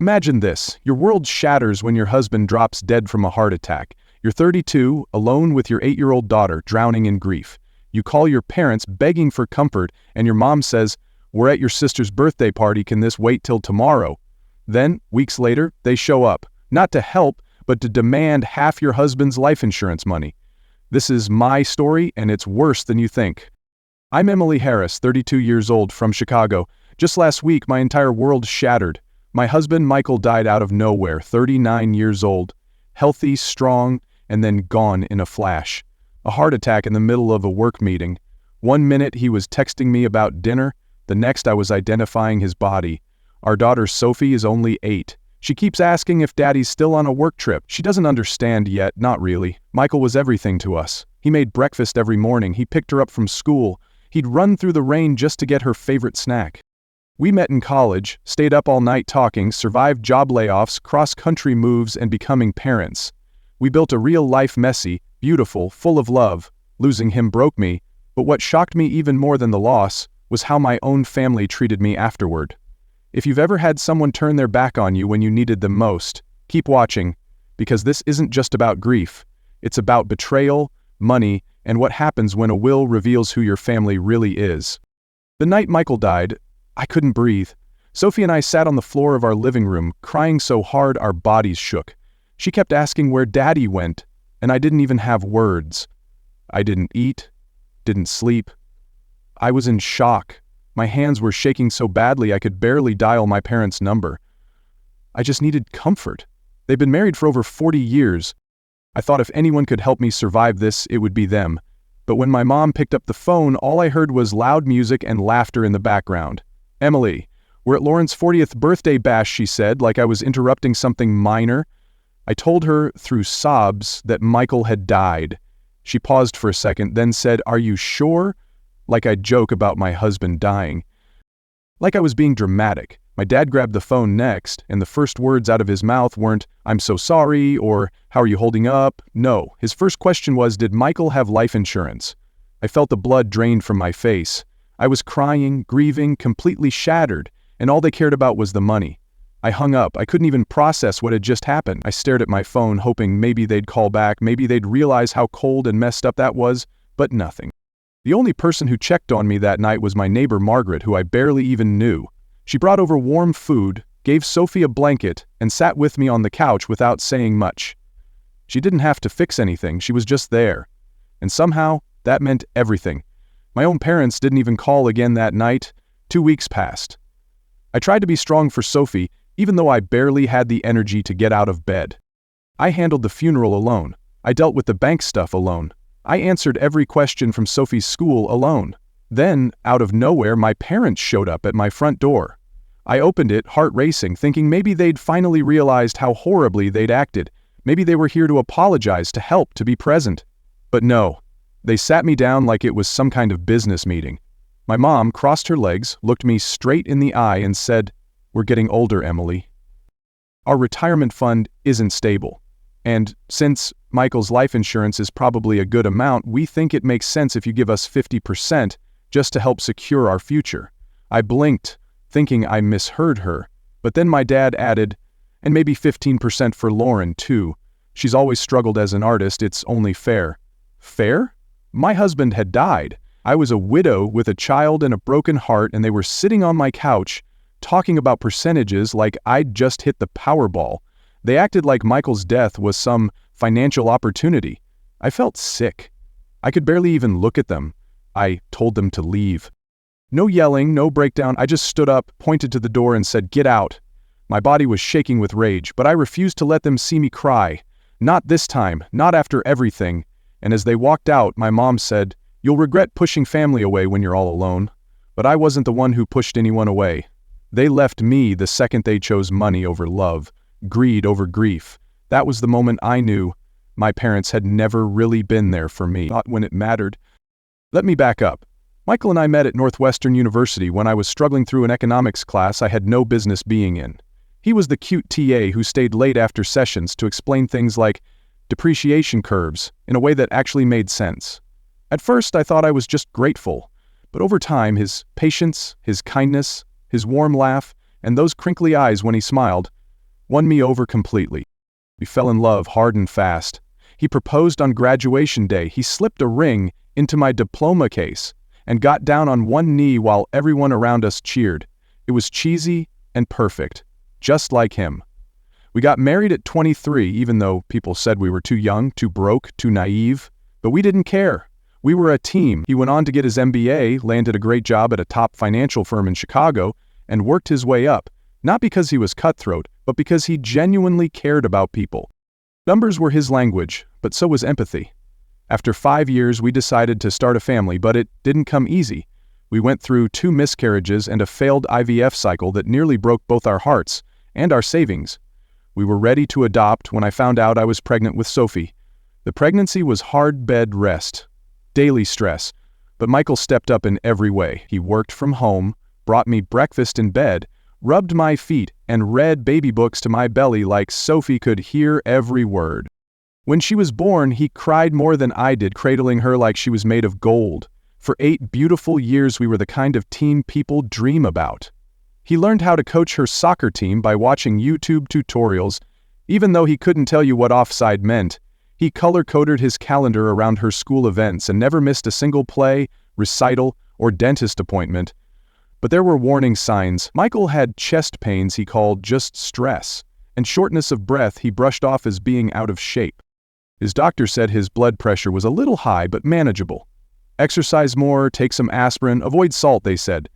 Imagine this. Your world shatters when your husband drops dead from a heart attack. You're 32, alone with your 8-year-old daughter, drowning in grief. You call your parents begging for comfort, and your mom says, "We're at your sister's birthday party, can this wait till tomorrow?" Then, weeks later, they show up, not to help, but to demand half your husband's life insurance money. This is my story, and it's worse than you think. I'm Emily Harris, 32 years old, from Chicago. Just last week, my entire world shattered. My husband, Michael, died out of nowhere, 39 years old. Healthy, strong, and then gone in a flash. A heart attack in the middle of a work meeting. One minute he was texting me about dinner, the next I was identifying his body. Our daughter Sophie is only 8. She keeps asking if Daddy's still on a work trip. She doesn't understand yet, not really. Michael was everything to us. He made breakfast every morning, he picked her up from school. He'd run through the rain just to get her favorite snack. We met in college, stayed up all night talking, survived job layoffs, cross-country moves, and becoming parents. We built a real-life messy, beautiful, full of love. Losing him broke me, but what shocked me even more than the loss was how my own family treated me afterward. If you've ever had someone turn their back on you when you needed them most, keep watching, because this isn't just about grief. It's about betrayal, money, and what happens when a will reveals who your family really is. The night Michael died, I couldn't breathe. Sophie and I sat on the floor of our living room, crying so hard our bodies shook. She kept asking where Daddy went, and I didn't even have words. I didn't eat, didn't sleep. I was in shock. My hands were shaking so badly I could barely dial my parents' number. I just needed comfort. They've been married for over 40 years. I thought if anyone could help me survive this, it would be them. But when my mom picked up the phone, all I heard was loud music and laughter in the background. "Emily, we're at Lauren's 40th birthday bash," she said, like I was interrupting something minor. I told her, through sobs, that Michael had died. She paused for a second, then said, "Are you sure?" Like I'd joke about my husband dying. Like I was being dramatic. My dad grabbed the phone next, and the first words out of his mouth weren't, "I'm so sorry," or "How are you holding up?" No, his first question was, did Michael have life insurance? I felt the blood drained from my face. I was crying, grieving, completely shattered, and all they cared about was the money. I hung up. I couldn't even process what had just happened. I stared at my phone, hoping maybe they'd call back, maybe they'd realize how cold and messed up that was, but nothing. The only person who checked on me that night was my neighbor Margaret, who I barely even knew. She brought over warm food, gave Sophie a blanket, and sat with me on the couch without saying much. She didn't have to fix anything, she was just there. And somehow, that meant everything. My own parents didn't even call again that night. 2 weeks passed. I tried to be strong for Sophie, even though I barely had the energy to get out of bed. I handled the funeral alone. I dealt with the bank stuff alone. I answered every question from Sophie's school alone. Then, out of nowhere, my parents showed up at my front door. I opened it, heart racing, thinking maybe they'd finally realized how horribly they'd acted. Maybe they were here to apologize, to help, to be present. But no. They sat me down like it was some kind of business meeting. My mom crossed her legs, looked me straight in the eye, and said, "We're getting older, Emily. Our retirement fund isn't stable. And since Michael's life insurance is probably a good amount, we think it makes sense if you give us 50% just to help secure our future." I blinked, thinking I misheard her. But then my dad added, "And maybe 15% for Lauren, too. She's always struggled as an artist, it's only fair." Fair? My husband had died. I was a widow with a child and a broken heart, and they were sitting on my couch, talking about percentages like I'd just hit the Powerball. They acted like Michael's death was some financial opportunity. I felt sick. I could barely even look at them. I told them to leave. No yelling, no breakdown. I just stood up, pointed to the door, and said, "Get out." My body was shaking with rage, but I refused to let them see me cry. Not this time, not after everything. And as they walked out, my mom said, "You'll regret pushing family away when you're all alone." But I wasn't the one who pushed anyone away. They left me the second they chose money over love, greed over grief. That was the moment I knew my parents had never really been there for me, not when it mattered. Let me back up. Michael and I met at Northwestern University when I was struggling through an economics class I had no business being in. He was the cute TA who stayed late after sessions to explain things like depreciation curves in a way that actually made sense. At first, I thought I was just grateful, but over time, his patience, his kindness, his warm laugh, and those crinkly eyes when he smiled, won me over completely. We fell in love hard and fast. He proposed on graduation day. He slipped a ring into my diploma case and got down on one knee while everyone around us cheered. It was cheesy and perfect, just like him. We got married at 23, even though people said we were too young, too broke, too naive. But we didn't care. We were a team. He went on to get his MBA, landed a great job at a top financial firm in Chicago, and worked his way up, not because he was cutthroat, but because he genuinely cared about people. Numbers were his language, but so was empathy. After 5 years, we decided to start a family, but it didn't come easy. We went through 2 miscarriages and a failed IVF cycle that nearly broke both our hearts and our savings. We were ready to adopt when I found out I was pregnant with Sophie. The pregnancy was hard bed rest, daily stress, but Michael stepped up in every way. He worked from home, brought me breakfast in bed, rubbed my feet, and read baby books to my belly like Sophie could hear every word. When she was born, he cried more than I did, cradling her like she was made of gold. For 8 beautiful years, we were the kind of team people dream about. He learned how to coach her soccer team by watching YouTube tutorials. Even though he couldn't tell you what offside meant, he color-coded his calendar around her school events and never missed a single play, recital, or dentist appointment. But there were warning signs. Michael had chest pains he called just stress, and shortness of breath he brushed off as being out of shape. His doctor said his blood pressure was a little high but manageable. Exercise more, take some aspirin, avoid salt, they said.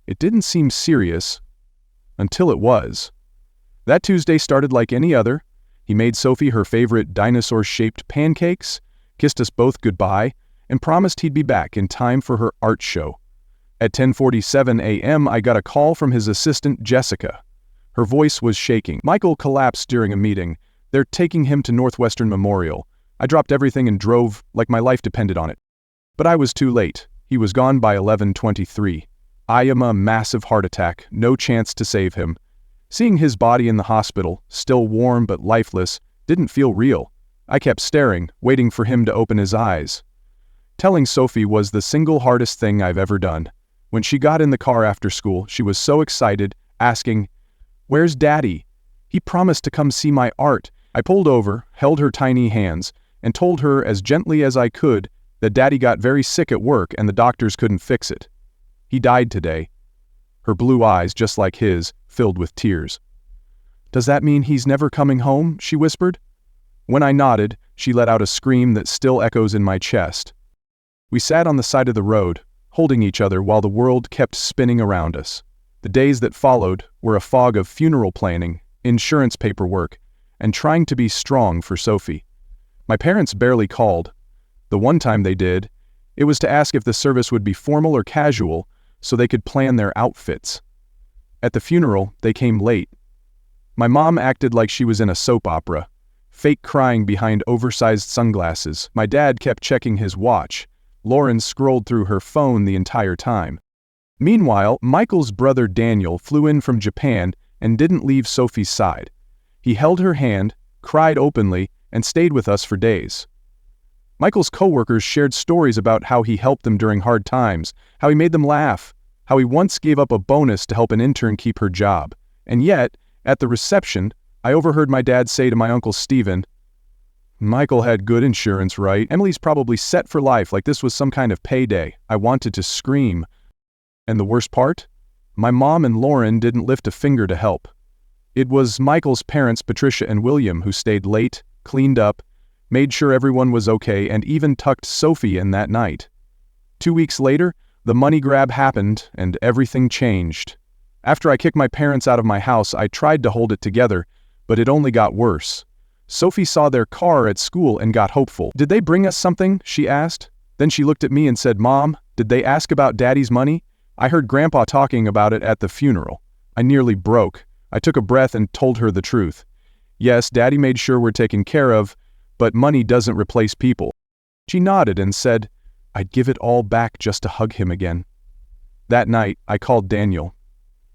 It didn't seem serious until it was. That Tuesday started like any other. He made Sophie her favorite dinosaur-shaped pancakes, kissed us both goodbye, and promised he'd be back in time for her art show. At 10:47 a.m., I got a call from his assistant, Jessica. Her voice was shaking. Michael collapsed during a meeting. They're taking him to Northwestern Memorial. I dropped everything and drove like my life depended on it. But I was too late. He was gone by 11:23. I am a massive heart attack, no chance to save him. Seeing his body in the hospital, still warm but lifeless, didn't feel real. I kept staring, waiting for him to open his eyes. Telling Sophie was the single hardest thing I've ever done. When she got in the car after school, she was so excited, asking, "Where's Daddy? He promised to come see my art." I pulled over, held her tiny hands, and told her as gently as I could that Daddy got very sick at work and the doctors couldn't fix it. He died today. Her blue eyes, just like his, filled with tears. "Does that mean he's never coming home?" she whispered. When I nodded, she let out a scream that still echoes in my chest. We sat on the side of the road, holding each other while the world kept spinning around us. The days that followed were a fog of funeral planning, insurance paperwork, and trying to be strong for Sophie. My parents barely called. The one time they did, it was to ask if the service would be formal or casual so they could plan their outfits. At the funeral, they came late. My mom acted like she was in a soap opera, fake crying behind oversized sunglasses. My dad kept checking his watch. Lauren scrolled through her phone the entire time. Meanwhile, Michael's brother Daniel flew in from Japan and didn't leave Sophie's side. He held her hand, cried openly, and stayed with us for days. Michael's coworkers shared stories about how he helped them during hard times, how he made them laugh, how he once gave up a bonus to help an intern keep her job. And yet, at the reception, I overheard my dad say to my Uncle Stephen, "Michael had good insurance, right? Emily's probably set for life like this was some kind of payday." I wanted to scream. And the worst part? My mom and Lauren didn't lift a finger to help. It was Michael's parents, Patricia and William, who stayed late, cleaned up, made sure everyone was okay, and even tucked Sophie in that night. 2 weeks later, the money grab happened, and everything changed. After I kicked my parents out of my house, I tried to hold it together, but it only got worse. Sophie saw their car at school and got hopeful. "Did they bring us something?" she asked. Then she looked at me and said, "Mom, did they ask about Daddy's money? I heard Grandpa talking about it at the funeral." I nearly broke. I took a breath and told her the truth. "Yes, Daddy made sure we're taken care of, but money doesn't replace people." She nodded and said, "I'd give it all back just to hug him again." That night, I called Daniel.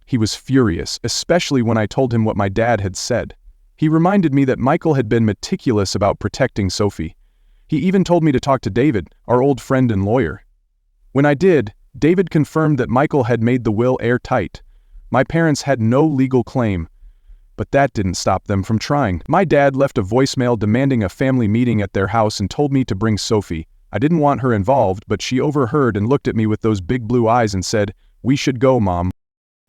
He was furious, especially when I told him what my dad had said. He reminded me that Michael had been meticulous about protecting Sophie. He even told me to talk to David, our old friend and lawyer. When I did, David confirmed that Michael had made the will airtight. My parents had no legal claim. But that didn't stop them from trying. My dad left a voicemail demanding a family meeting at their house and told me to bring Sophie. I didn't want her involved, but she overheard and looked at me with those big blue eyes and said, "We should go, Mom."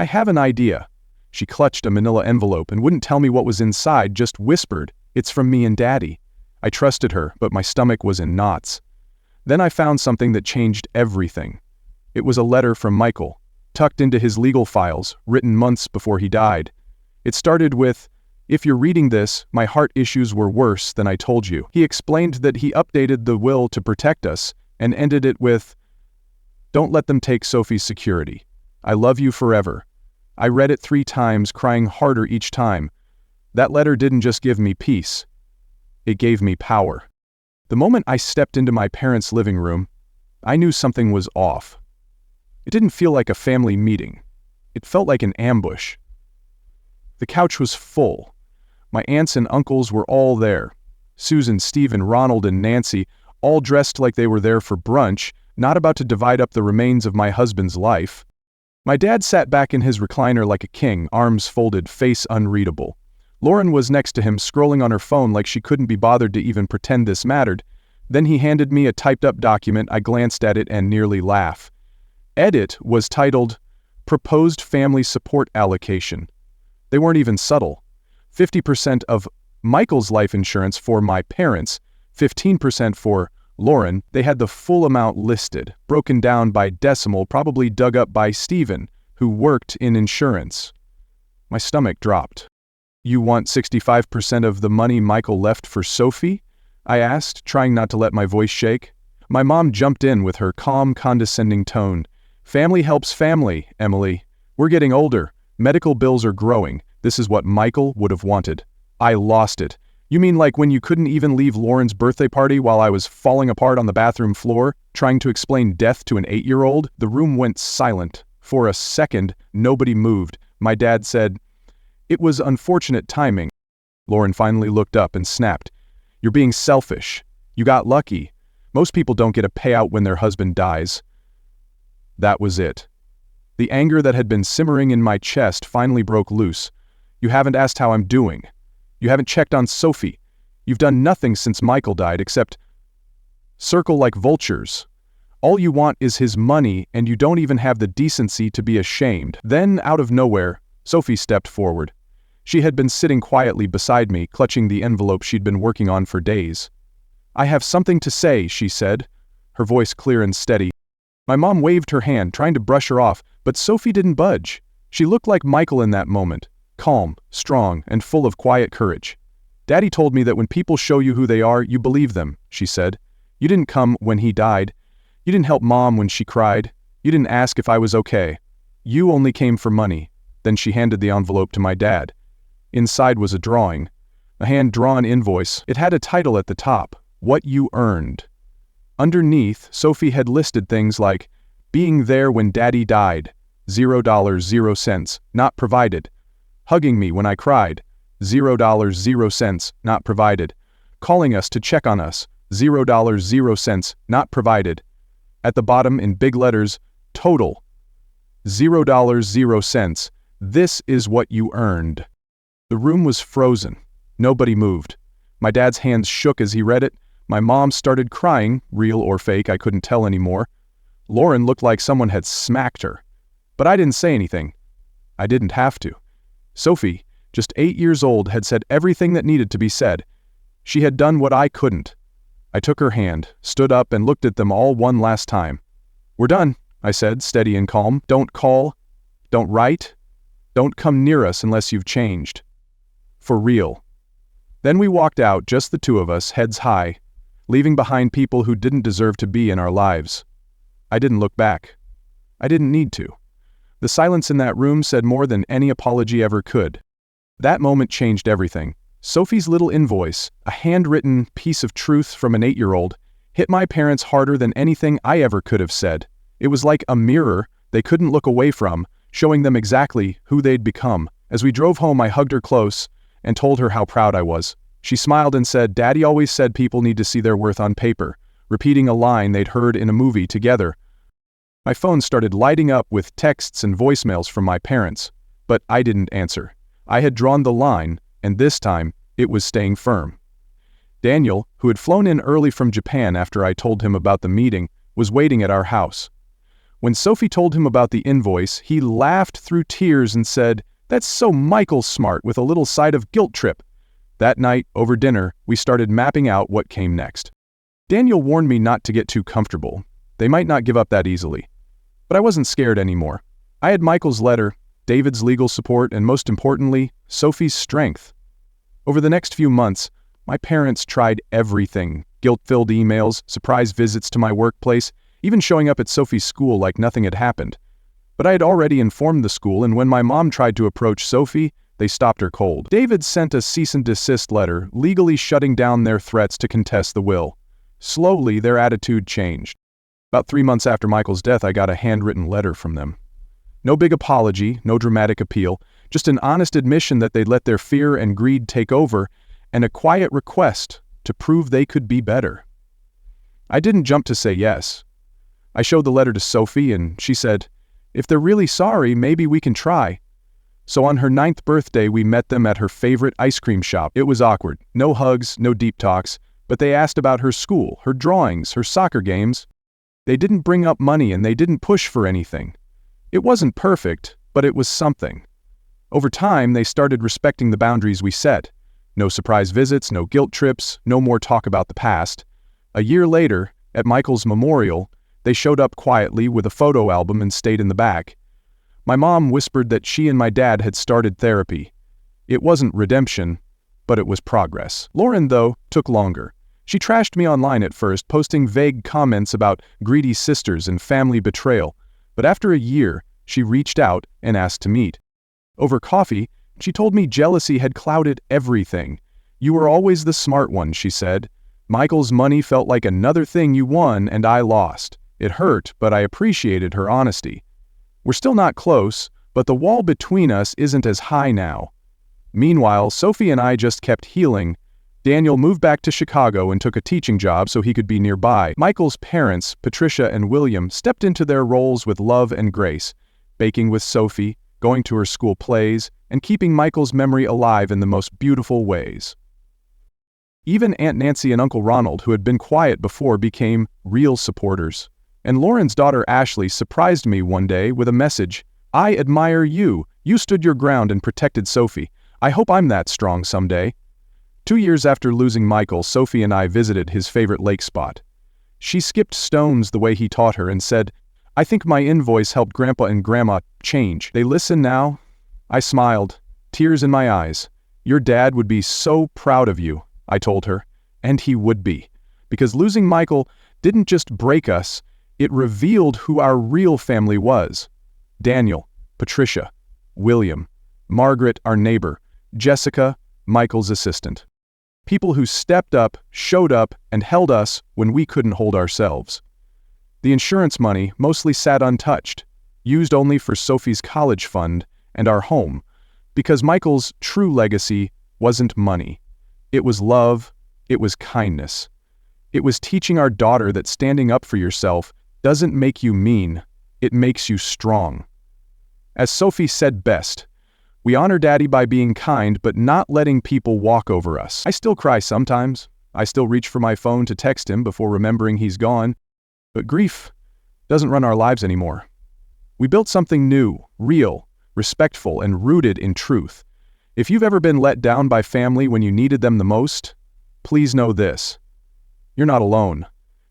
"I have an idea." She clutched a manila envelope and wouldn't tell me what was inside, just whispered, "It's from me and Daddy." I trusted her, but my stomach was in knots. Then I found something that changed everything. It was a letter from Michael, tucked into his legal files, written months before he died. It started with, "If you're reading this, my heart issues were worse than I told you." He explained that he updated the will to protect us, and ended it with, "Don't let them take Sophie's security. I love you forever." I read it 3 times, crying harder each time. That letter didn't just give me peace. It gave me power. The moment I stepped into my parents' living room, I knew something was off. It didn't feel like a family meeting. It felt like an ambush. The couch was full. My aunts and uncles were all there. Susan, Stephen, Ronald, and Nancy, all dressed like they were there for brunch, not about to divide up the remains of my husband's life. My dad sat back in his recliner like a king, arms folded, face unreadable. Lauren was next to him, scrolling on her phone like she couldn't be bothered to even pretend this mattered. Then he handed me a typed-up document. I glanced at it and nearly laughed. Edit was titled, "Proposed Family Support Allocation." They weren't even subtle. 50% of Michael's life insurance for my parents, 15% for Lauren. They had the full amount listed, broken down by decimal, probably dug up by Stephen, who worked in insurance. My stomach dropped. "You want 65% of the money Michael left for Sophie?" I asked, trying not to let my voice shake. My mom jumped in with her calm, condescending tone. "Family helps family, Emily. We're getting older. Medical bills are growing. This is what Michael would have wanted." I lost it. "You mean like when you couldn't even leave Lauren's birthday party while I was falling apart on the bathroom floor, trying to explain death to an 8-year-old? The room went silent. For a second, nobody moved. My dad said, "It was unfortunate timing." Lauren finally looked up and snapped, "You're being selfish. You got lucky. Most people don't get a payout when their husband dies." That was it. The anger that had been simmering in my chest finally broke loose. "You haven't asked how I'm doing. You haven't checked on Sophie. You've done nothing since Michael died except circle like vultures. All you want is his money, and you don't even have the decency to be ashamed." Then, out of nowhere, Sophie stepped forward. She had been sitting quietly beside me, clutching the envelope she'd been working on for days. "I have something to say," she said, her voice clear and steady. My mom waved her hand, trying to brush her off, but Sophie didn't budge. She looked like Michael in that moment, calm, strong, and full of quiet courage. "Daddy told me that when people show you who they are, you believe them," she said. "You didn't come when he died. You didn't help Mom when she cried. You didn't ask if I was okay. You only came for money." Then she handed the envelope to my dad. Inside was a drawing, a hand-drawn invoice. It had a title at the top, "What You Earned." Underneath, Sophie had listed things like, "Being there when Daddy died, $0, 0 cents, not provided. Hugging me when I cried, $0, 0 cents, not provided. Calling us to check on us, $0, 0 cents, not provided." At the bottom, in big letters, "Total, $0, 0 cents. This is what you earned." The room was frozen. Nobody moved. My dad's hands shook as he read it. My mom started crying, real or fake, I couldn't tell anymore. Lauren looked like someone had smacked her. But I didn't say anything. I didn't have to. Sophie, just 8 years old, had said everything that needed to be said. She had done what I couldn't. I took her hand, stood up, and looked at them all one last time. "We're done," I said, steady and calm. "Don't call. Don't write. Don't come near us unless you've changed. For real." Then we walked out, just the two of us, heads high, leaving behind people who didn't deserve to be in our lives. I didn't look back. I didn't need to. The silence in that room said more than any apology ever could. That moment changed everything. Sophie's little invoice, a handwritten piece of truth from an 8-year-old, hit my parents harder than anything I ever could have said. It was like a mirror they couldn't look away from, showing them exactly who they'd become. As we drove home, I hugged her close and told her how proud I was. She smiled and said, "Daddy always said people need to see their worth on paper," repeating a line they'd heard in a movie together. My phone started lighting up with texts and voicemails from my parents, but I didn't answer. I had drawn the line, and this time, it was staying firm. Daniel, who had flown in early from Japan after I told him about the meeting, was waiting at our house. When Sophie told him about the invoice, he laughed through tears and said, "That's so Michael smart with a little side of guilt trip." That night, over dinner, we started mapping out what came next. Daniel warned me not to get too comfortable. They might not give up that easily. But I wasn't scared anymore. I had Michael's letter, David's legal support, and most importantly, Sophie's strength. Over the next few months, my parents tried everything: guilt-filled emails, surprise visits to my workplace, even showing up at Sophie's school like nothing had happened. But I had already informed the school, and when my mom tried to approach Sophie, they stopped her cold. David sent a cease and desist letter, legally shutting down their threats to contest the will. Slowly, their attitude changed. About 3 months after Michael's death, I got a handwritten letter from them. No big apology, no dramatic appeal, just an honest admission that they'd let their fear and greed take over, and a quiet request to prove they could be better. I didn't jump to say yes. I showed the letter to Sophie, and she said, "If they're really sorry, maybe we can try." So on her 9th birthday, we met them at her favorite ice cream shop. It was awkward. No hugs, no deep talks, but they asked about her school, her drawings, her soccer games. They didn't bring up money, and they didn't push for anything. It wasn't perfect, but it was something. Over time, they started respecting the boundaries we set. No surprise visits, no guilt trips, no more talk about the past. A year later, at Michael's memorial, they showed up quietly with a photo album and stayed in the back. My mom whispered that she and my dad had started therapy. It wasn't redemption, but it was progress. Lauren, though, took longer. She trashed me online at first, posting vague comments about greedy sisters and family betrayal. But after a year, she reached out and asked to meet. Over coffee, she told me jealousy had clouded everything. "You were always the smart one," she said. "Michael's money felt like another thing you won and I lost." It hurt, but I appreciated her honesty. We're still not close, but the wall between us isn't as high now. Meanwhile, Sophie and I just kept healing. Daniel moved back to Chicago and took a teaching job so he could be nearby. Michael's parents, Patricia and William, stepped into their roles with love and grace, baking with Sophie, going to her school plays, and keeping Michael's memory alive in the most beautiful ways. Even Aunt Nancy and Uncle Ronald, who had been quiet before, became real supporters. And Lauren's daughter Ashley surprised me one day with a message: "I admire you. You stood your ground and protected Sophie. I hope I'm that strong someday." 2 years after losing Michael, Sophie and I visited his favorite lake spot. She skipped stones the way he taught her and said, "I think my invoice helped Grandpa and Grandma change. They listen now." I smiled, tears in my eyes. "Your dad would be so proud of you," I told her. And he would be. Because losing Michael didn't just break us, it revealed who our real family was. Daniel, Patricia, William, Margaret, our neighbor, Jessica, Michael's assistant. People who stepped up, showed up, and held us when we couldn't hold ourselves. The insurance money mostly sat untouched, used only for Sophie's college fund and our home, because Michael's true legacy wasn't money. It was love, it was kindness. It was teaching our daughter that standing up for yourself doesn't make you mean, it makes you strong. As Sophie said best, "We honor Daddy by being kind, but not letting people walk over us." I still cry sometimes. I still reach for my phone to text him before remembering he's gone. But grief doesn't run our lives anymore. We built something new, real, respectful, and rooted in truth. If you've ever been let down by family when you needed them the most, please know this: you're not alone.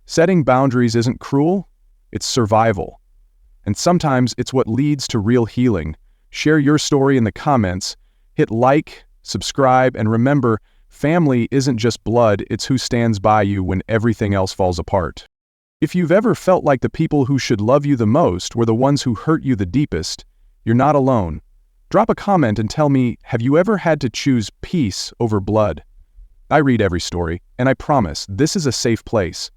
Setting boundaries isn't cruel, it's survival. And sometimes it's what leads to real healing. Share your story in the comments, hit like, subscribe, and remember, family isn't just blood, it's who stands by you when everything else falls apart. If you've ever felt like the people who should love you the most were the ones who hurt you the deepest, you're not alone. Drop a comment and tell me, have you ever had to choose peace over blood? I read every story, and I promise this is a safe place.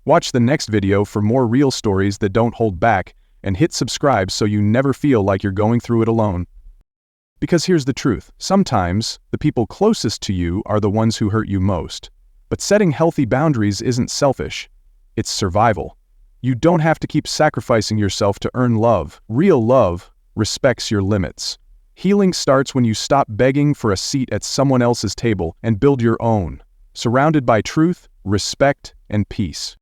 Watch the next video for more real stories that don't hold back, and hit subscribe so you never feel like you're going through it alone. Because here's the truth, sometimes the people closest to you are the ones who hurt you most. But setting healthy boundaries isn't selfish, it's survival. You don't have to keep sacrificing yourself to earn love. Real love respects your limits. Healing starts when you stop begging for a seat at someone else's table and build your own, surrounded by truth, respect, and peace.